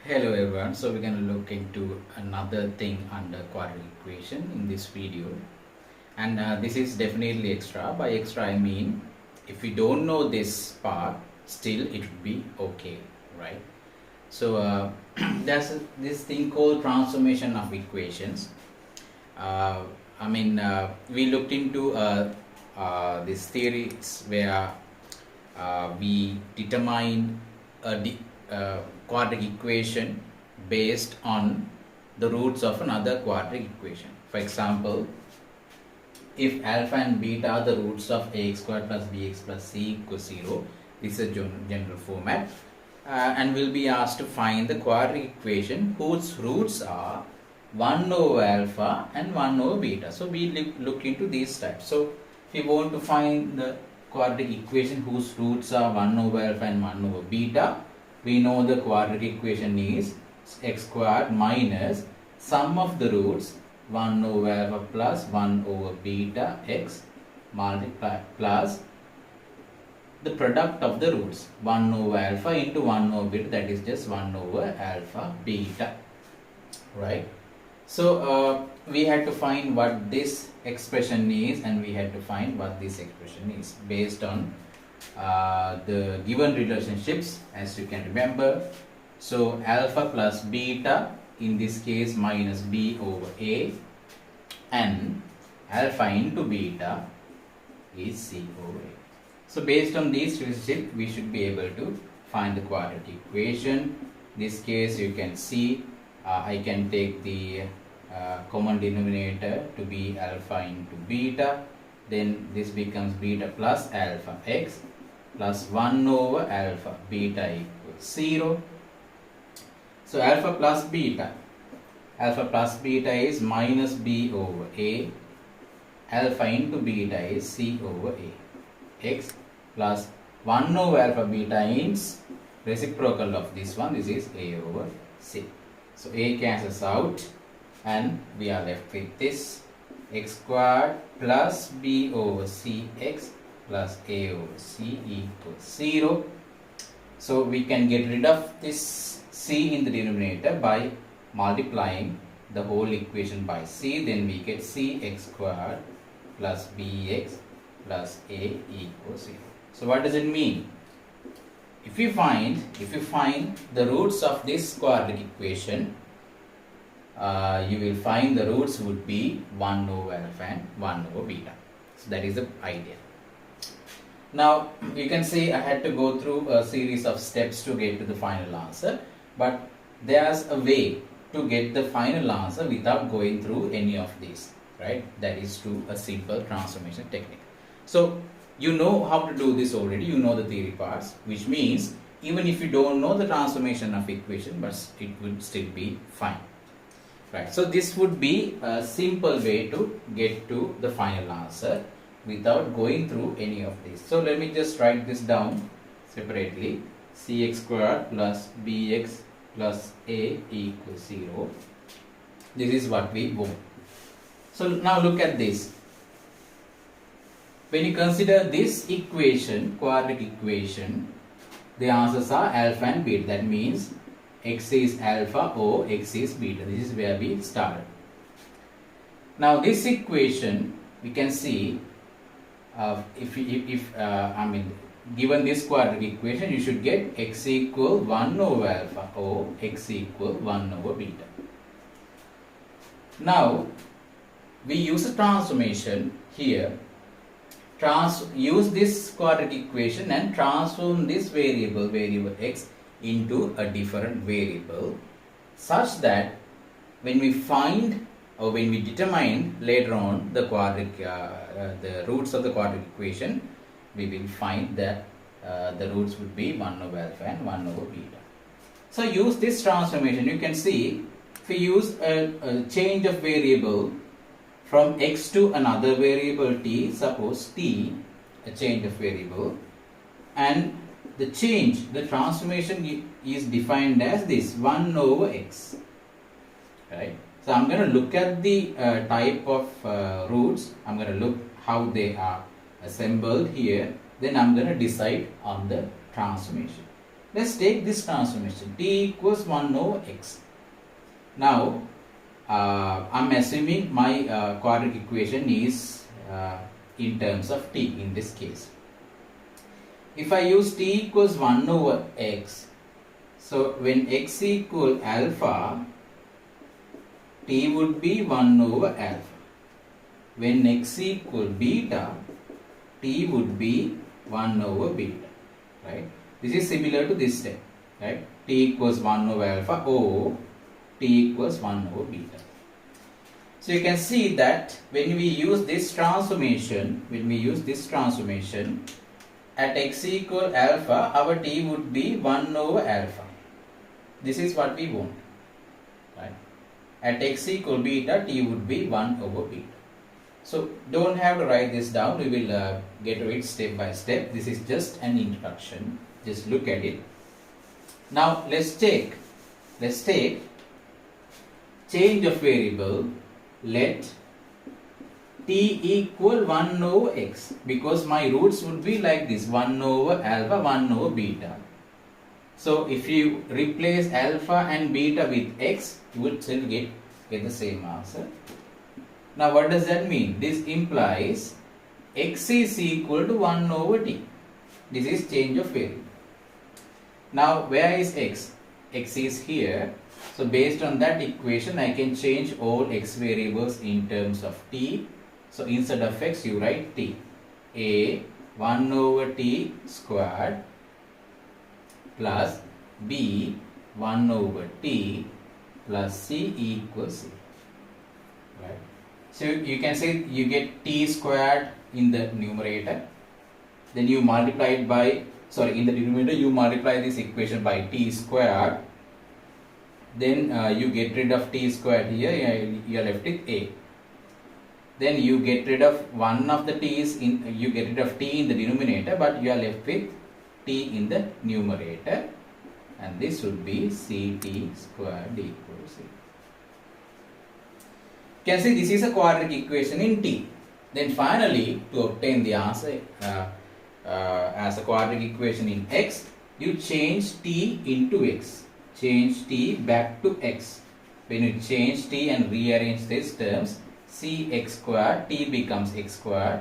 Hello everyone, so we're going to look into another thing under quadratic equation in this video, and this is definitely extra. By extra I mean if we don't know this part, still it would be okay, right? So there's this thing called transformation of equations. We looked into this theories where we determined a quadratic equation based on the roots of another quadratic equation. For example, if alpha and beta are the roots of ax squared plus bx plus c equals 0, this is a general format, and we'll be asked to find the quadratic equation whose roots are 1 over alpha and 1 over beta. So we look into these types. So if we want to find the quadratic equation whose roots are 1 over alpha and 1 over beta, we know the quadratic equation is x squared minus sum of the roots 1 over alpha plus 1 over beta x multiply plus the product of the roots 1 over alpha into 1 over beta, that is just 1 over alpha beta, right? So we had to find what this expression is, and we had to find what this expression is based on the given relationships, as you can remember. So alpha plus beta, in this case minus b over a, and alpha into beta is c over a. So based on these relationships, we should be able to find the quadratic equation. In this case, you can see I can take the common denominator to be alpha into beta, then this becomes beta plus alpha x plus 1 over alpha beta equals 0. So alpha plus beta is minus b over a, alpha into beta is c over a, x plus 1 over alpha beta is reciprocal of this one, this is a over c. So a cancels out and we are left with this x squared plus b over cx plus a over c equals 0. So we can get rid of this c in the denominator by multiplying the whole equation by c, then we get cx squared plus bx plus a equals 0. So what does it mean? If you find the roots of this quadratic equation, you will find the roots would be 1 over alpha and 1 over beta. So that is the idea. Now you can say I had to go through a series of steps to get to the final answer, but there's a way to get the final answer without going through any of these, right? That is through a simple transformation technique. So you know how to do this already, you know the theory parts, which means even if you don't know the transformation of equation, but it would still be fine, right? So this would be a simple way to get to the final answer without going through any of these. So let me just write this down separately. Cx squared plus bx plus a equals 0. This is what we want. So now look at this. When you consider this equation, quadratic equation, the answers are alpha and beta. That means x is alpha or x is beta. This is where we started. Now this equation, we can see given this quadratic equation, you should get x equal 1 over alpha or x equal 1 over beta. Now we use a transformation here. Use this quadratic equation and transform this variable x into a different variable, such that when we find or when we determine later on the quadratic the roots of the quadratic equation, we will find that the roots would be 1 over alpha and 1 over beta. So use this transformation. You can see if we use a change of variable from x to another variable t, suppose t, a change of variable, and the transformation is defined as this 1 over x, right? So I'm going to look at the type of roots. I'm going to look how they are assembled here. Then I'm going to decide on the transformation. let's take this transformation t equals 1 over x. Now I'm assuming my quadratic equation is in terms of t in this case. If I use t equals 1 over x, so when x equal alpha, t would be 1 over alpha. When x equal beta, t would be 1 over beta, right? This is similar to this step, right? T equals 1 over alpha or t equals 1 over beta. So you can see that when we use this transformation, at x equal alpha, our t would be 1 over alpha. This is what we want, right? At x equal beta, t would be 1 over beta. So don't have to write this down. We will get to it step by step. This is just an introduction. Just look at it. Now let's take change of variable. Let t equal 1 over x, because my roots would be like this: 1 over alpha, 1 over beta. So if you replace alpha and beta with x, you would still get the same answer. Now what does that mean? This implies x is equal to 1 over t. This is change of variable. Now where is x? X is here. So based on that equation, I can change all x variables in terms of t. So instead of x, you write t. A 1 over t squared plus b 1 over t plus c equals c. Right. So you can say you get t squared in the numerator. Then you multiply it by, in the denominator you multiply this equation by t squared. Then you get rid of t squared here, you are left with a. Then you get rid of one of the t's you get rid of t in the denominator, but you are left with t in the numerator, and this would be ct squared equals c. You can see this is a quadratic equation in t. Then finally, to obtain the answer as a quadratic equation in x, you change t into x. Change t back to x. When you change t and rearrange these terms, cx squared, t becomes x squared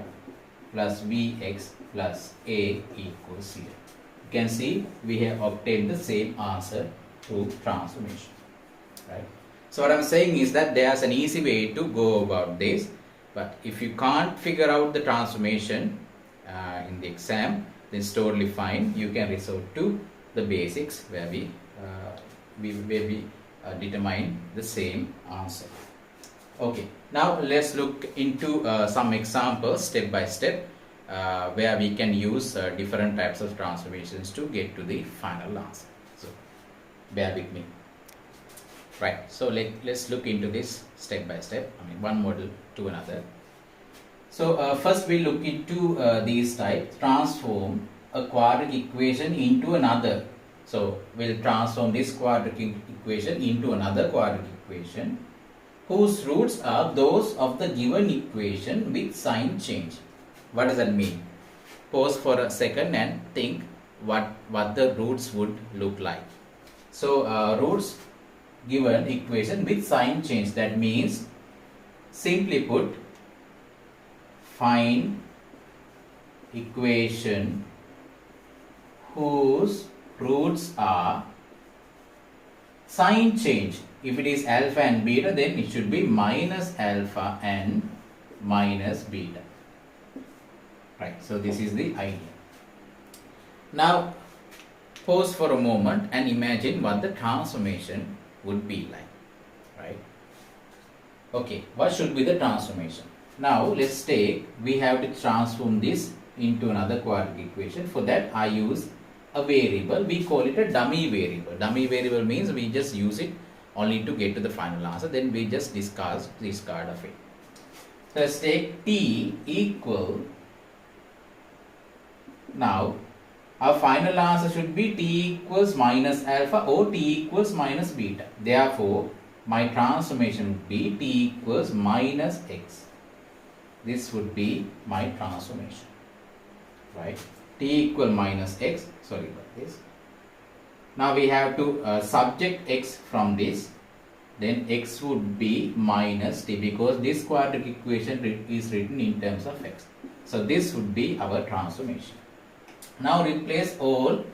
plus bx plus a equals 0. You can see we have obtained the same answer through transformation, right? So what I'm saying is that there's an easy way to go about this, but if you can't figure out the transformation in the exam, then it's totally fine. You can resort to the basics where we determine the same answer. Okay, now let's look into some examples step by step where we can use different types of transformations to get to the final answer. So bear with me. Right, so let's look into this step by step, one model to another. So first we look into these types: transform a quadratic equation into another. So we'll transform this quadratic equation into another quadratic equation whose roots are those of the given equation with sign change. What does that mean? Pause for a second and think what the roots would look like. So roots given equation with sign change, that means, simply put, find equation whose roots are sign change. If it is alpha and beta, then it should be minus alpha and minus beta. Right, so this is the idea. Now pause for a moment and imagine what the transformation would be like, right? Okay, what should be the transformation? Now let's take, we have to transform this into another quadratic equation. For that I use a variable, we call it a dummy variable. Dummy variable means we just use it only to get to the final answer, then we just discard of it. So let's take t equal, now our final answer should be t equals minus alpha or t equals minus beta. Therefore my transformation would be t equals minus x. This would be my transformation, right? T equal minus x, sorry about this. Now we have to subject x from this. Then x would be minus t, because this quadratic equation is written in terms of x. So this would be our transformation. Now replace all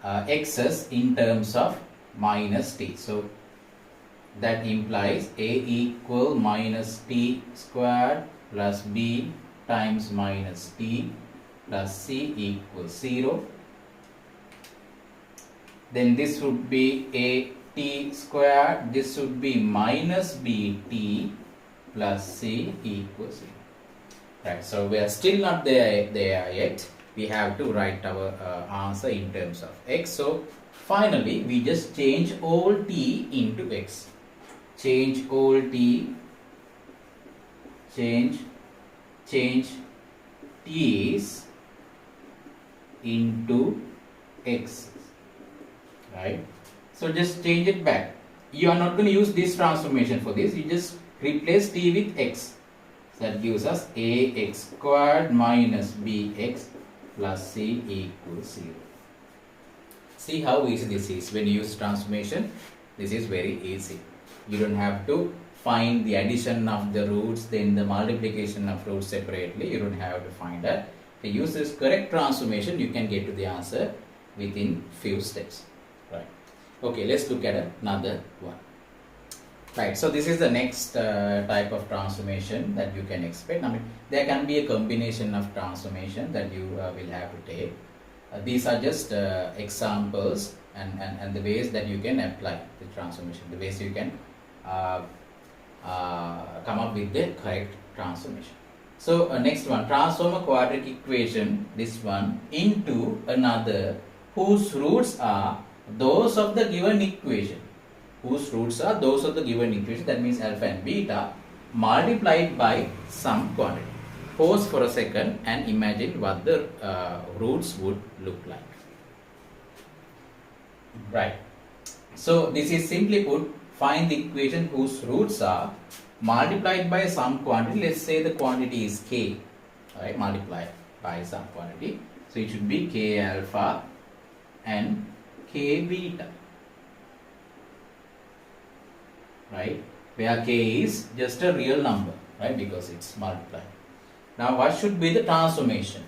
x's in terms of minus t. So that implies a equal minus t squared plus b times minus t plus c equals 0. Then this would be a t squared, this would be minus bt plus c equals 0. Right, so we are still not there yet. We have to write our answer in terms of x. So finally we just change all t into x. Change all t, change t's into x. Right, so just change it back. You are not going to use this transformation for this. You just replace t with x. So that gives us ax squared minus bx plus c equals 0. See how easy this is. When you use transformation, this is very easy. You don't have to find the addition of the roots, then the multiplication of roots separately. You don't have to find that. If you use this correct transformation, you can get to the answer within few steps. Right. Okay, let's look at another one. Right, so this is the next type of transformation that you can expect. I mean, there can be a combination of transformation that you will have to take. These are just examples and the ways that you can apply the transformation, the ways you can come up with the correct transformation. So next one, transform a quadratic equation, this one, into another whose roots are those of the given equation. Whose roots are those of the given equation, that means alpha and beta, multiplied by some quantity. Pause for a second and imagine what the roots would look like. Right. So this is simply put, find the equation whose roots are multiplied by some quantity. Let's say the quantity is k. Right, multiplied by some quantity. So it should be k alpha and k beta. Right, where k is just a real number, right, because it's multiplied. Now what should be the transformation?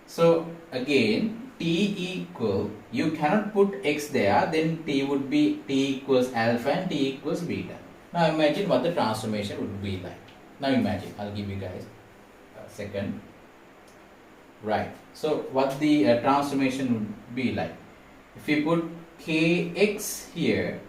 So again, t equal, you cannot put x there, then t would be t equals alpha and t equals beta. Now imagine what the transformation would be like. Now imagine, I'll give you guys a second. Right, so what the transformation would be like? If you put kx here,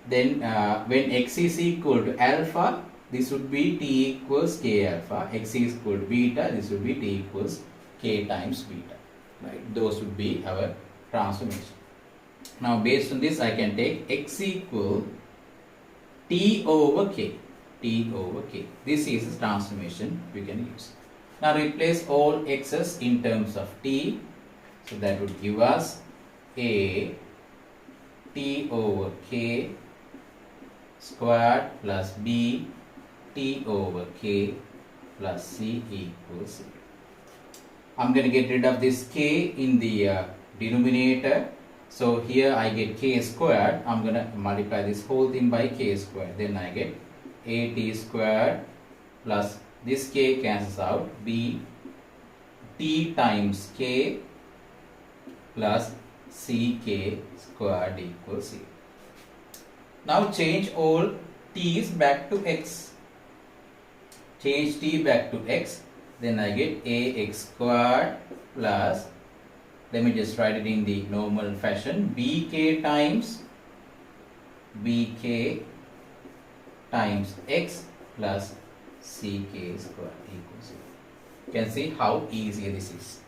then when x is equal to alpha, this would be t equals k alpha. X is equal to beta, this would be t equals k times beta. Right, those would be our transformation. Now based on this, I can take x equal t over k. T over k. This is the transformation we can use. Now replace all x's in terms of t. So that would give us a t over k squared plus b t over k plus c equals 0. I'm going to get rid of this k in the denominator. So here I get k squared. I'm going to multiply this whole thing by k squared. Then I get a t squared plus this k cancels out, b t times k plus ck squared equals 0. Now change all t's back to x. Change t back to x. Then I get ax squared plus, let me just write it in the normal fashion, bk times x plus ck squared equals 0. You can see how easy this is.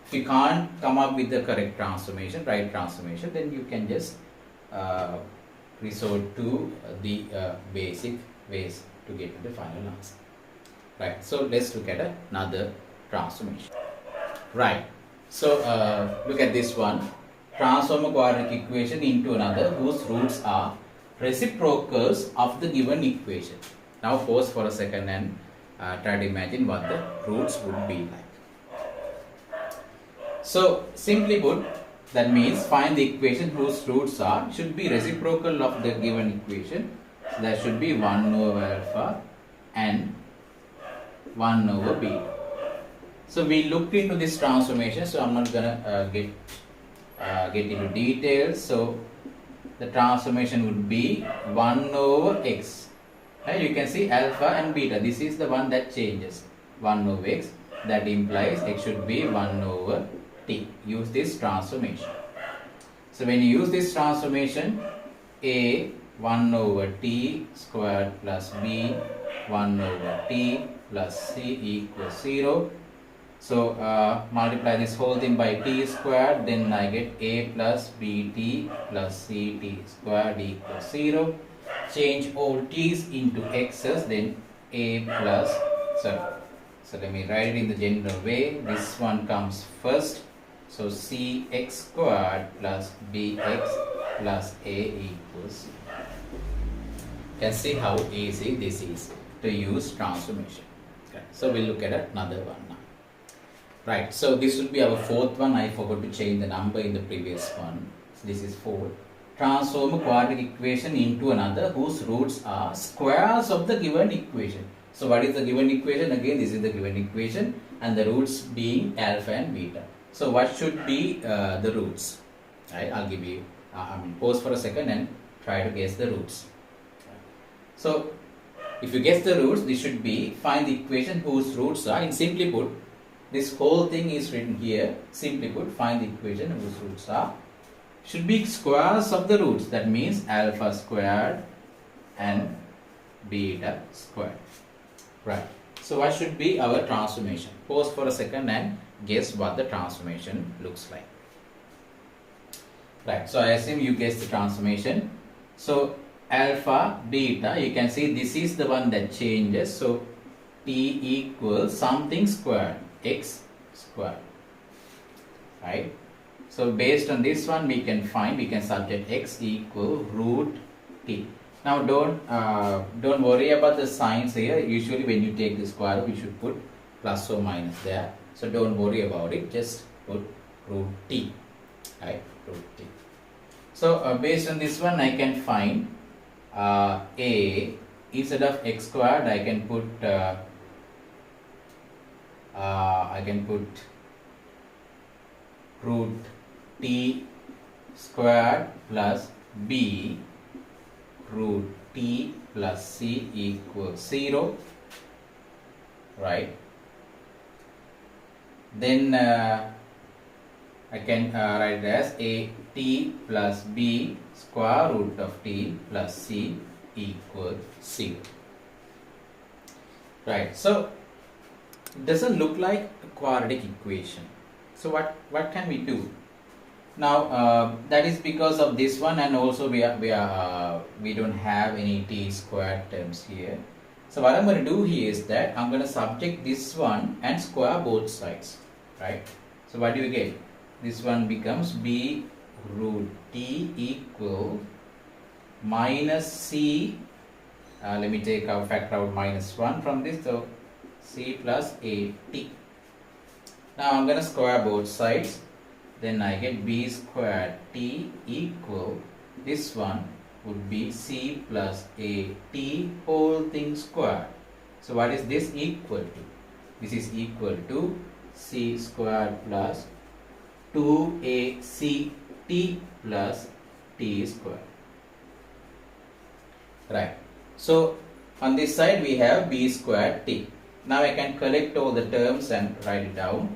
If you can't come up with the correct transformation, right transformation, then you can just resort to the basic ways to get to the final answer. Right, so let's look at another transformation. Right, so look at this one. Transform a quadratic equation into another whose roots are reciprocals of the given equation. Now pause for a second and try to imagine what the roots would be like. So simply put, That means find the equation whose roots are, should be reciprocal of the given equation. So that should be 1 over alpha and 1 over beta. So we looked into this transformation, so I'm not gonna get into details. So the transformation would be 1 over x. Right? You can see alpha and beta. This is the one that changes. 1 over x. That implies x should be 1 over t. Use this transformation. So when you use this transformation, a 1 over t squared plus b 1 over t plus c equals 0. So multiply this whole thing by t squared, then I get a plus bt plus ct squared equals 0. Change all t's into x's, then a plus, so let me write it in the general way. This one comes first. So cx squared plus bx plus a equals 0. You can see how easy this is to use transformation. Okay. So we'll look at another one now. Right, so this will be our fourth one. I forgot to change the number in the previous one. So this is 4. Transform a quadratic equation into another whose roots are squares of the given equation. So what is the given equation? Again, this is the given equation and the roots being alpha and beta. So what should be the roots? Right, I'll give you, pause for a second and try to guess the roots. So if you guess the roots, this should be find the equation whose roots are, in simply put, this whole thing is written here. Simply put, find the equation whose roots are, should be squares of the roots. That means alpha squared and beta squared. Right. So what should be our transformation? Pause for a second and guess what the transformation looks like. Right. So I assume you guessed the transformation. So alpha, beta, you can see this is the one that changes. So t equals something squared, x squared. Right. So based on this one, we can subject x equal root t. Now don't worry about the signs here. Usually when you take the square root, you should put plus or minus there. So don't worry about it. Just put root t. Right, root t. So based on this one, I can find a, instead of x squared, I can put root t squared plus b root t plus c equals 0. Right. Then I can write it as a t plus b square root of t plus c equals 0. Right. So it doesn't look like a quadratic equation. So what can we do? Now that is because of this one, and also we don't have any t squared terms here. So what I'm going to do here is that I'm going to subject this one and square both sides. Right. So what do you get? This one becomes b root t equal minus c. Let me take our factor out minus 1 from this. So c plus a t. Now I'm going to square both sides. Then I get b squared t equal, this one would be c plus a t whole thing squared. So what is this equal to? This is equal to c squared plus 2ac t plus t squared. Right. So on this side we have b squared t. Now I can collect all the terms and write it down.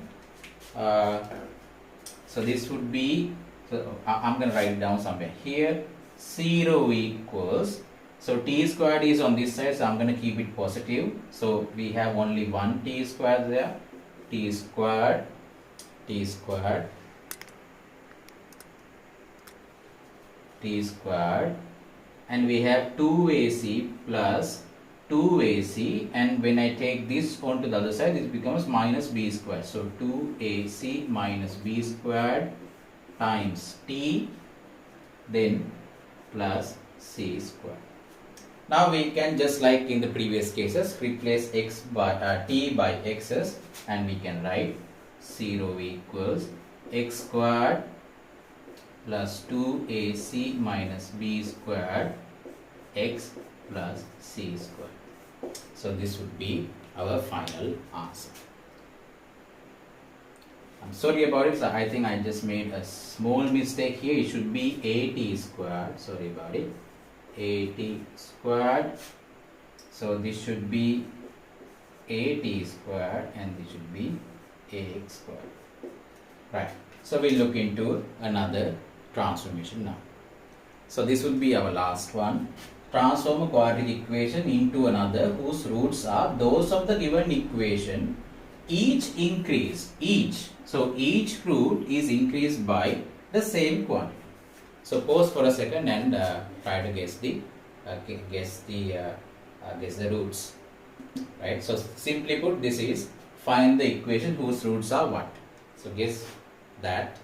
So this would be, so I'm going to write it down somewhere here. 0 equals, so t squared is on this side, so I'm going to keep it positive. So we have only one t squared there. T squared, t squared, t squared, and we have 2ac plus 2ac, and when I take this onto the other side, this becomes minus b squared. So 2ac minus b squared times t, then plus c squared. Now we can, just like in the previous cases, replace x by t by x's, and we can write 0 equals x squared plus 2ac minus b squared x plus c squared. So this would be our final answer. I'm sorry about it, so I think I just made a small mistake here. It should be 80 squared. Sorry about it. 80 squared. So this should be 80 squared and this should be ax squared. Right. So we'll look into another transformation now. So this will be our last one. Transform a quadratic equation into another whose roots are those of the given equation. So each root is increased by the same quantity. So pause for a second and try to guess the roots. Right. So simply put, this is find the equation whose roots are what. So guess that.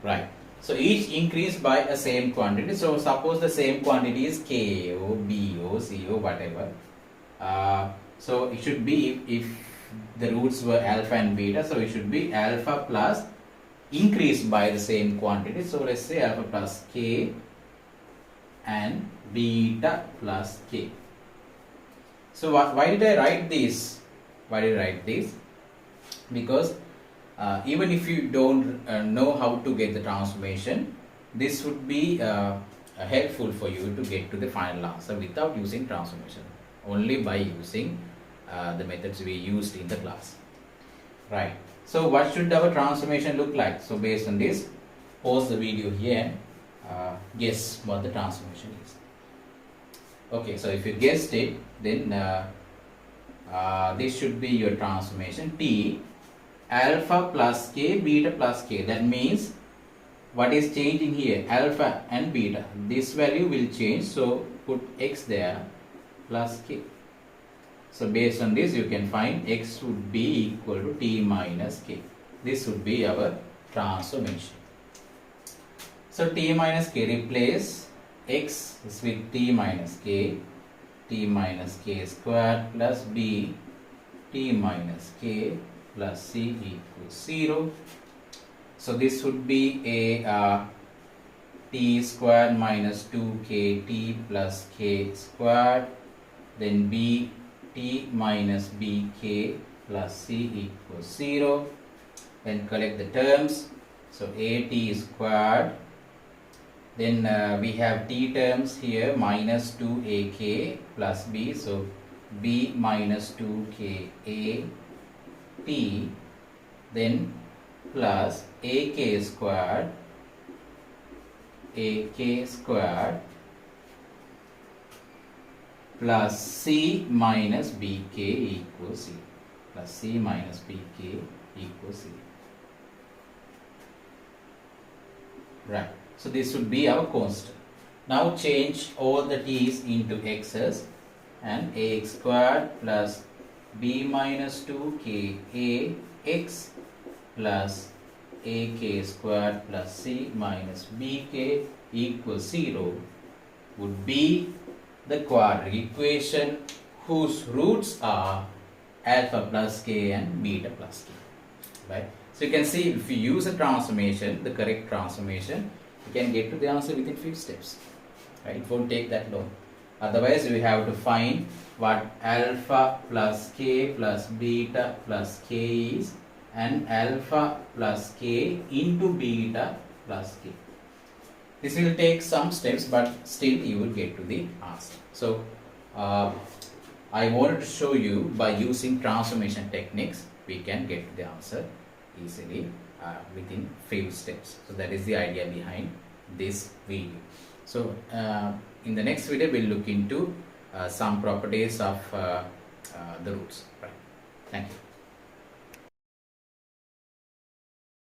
Right. So each increased by a same quantity. So suppose the same quantity is K O, B O, C O, whatever. So it should be, if the roots were alpha and beta, so it should be alpha plus increased by the same quantity. So let's say alpha plus K and beta plus K. So why did I write this? Why did I write this? Because even if you don't know how to get the transformation, this would be helpful for you to get to the final answer without using transformation, only by using the methods we used in the class. Right. So what should our transformation look like? So based on this, pause the video here and guess what the transformation is. Okay, so if you guessed it, then this should be your transformation. T alpha plus k, beta plus k. That means what is changing here? Alpha and beta. This value will change. So put x there plus k. So based on this, you can find x would be equal to t minus k. This would be our transformation. So t minus k, replace x with t minus k squared plus b t minus k plus c equals 0. So this would be a t squared minus 2kt plus k squared, then b t minus bk plus c equals 0. Then collect the terms. So at squared, then we have t terms here, minus 2ak plus b, so b minus 2ka t, then plus ak squared plus c minus bk equals 0, plus c minus bk equals 0. Right. So this would be our constant. Now change all the t's into x's, and ax squared plus b minus 2ka x plus ak squared plus c minus bk equals 0 would be the quadratic equation whose roots are alpha plus k and beta plus k. Right? So you can see, if you use a transformation, the correct transformation, you can get to the answer within few steps. Right? It won't take that long. Otherwise, we have to find what alpha plus k plus beta plus k is, and alpha plus k into beta plus k. This will take some steps, but still you will get to the answer. So I wanted to show you, by using transformation techniques, we can get to the answer easily within few steps. So that is the idea behind this video. So in the next video, we'll look into some properties of the roots. Right. Thank you.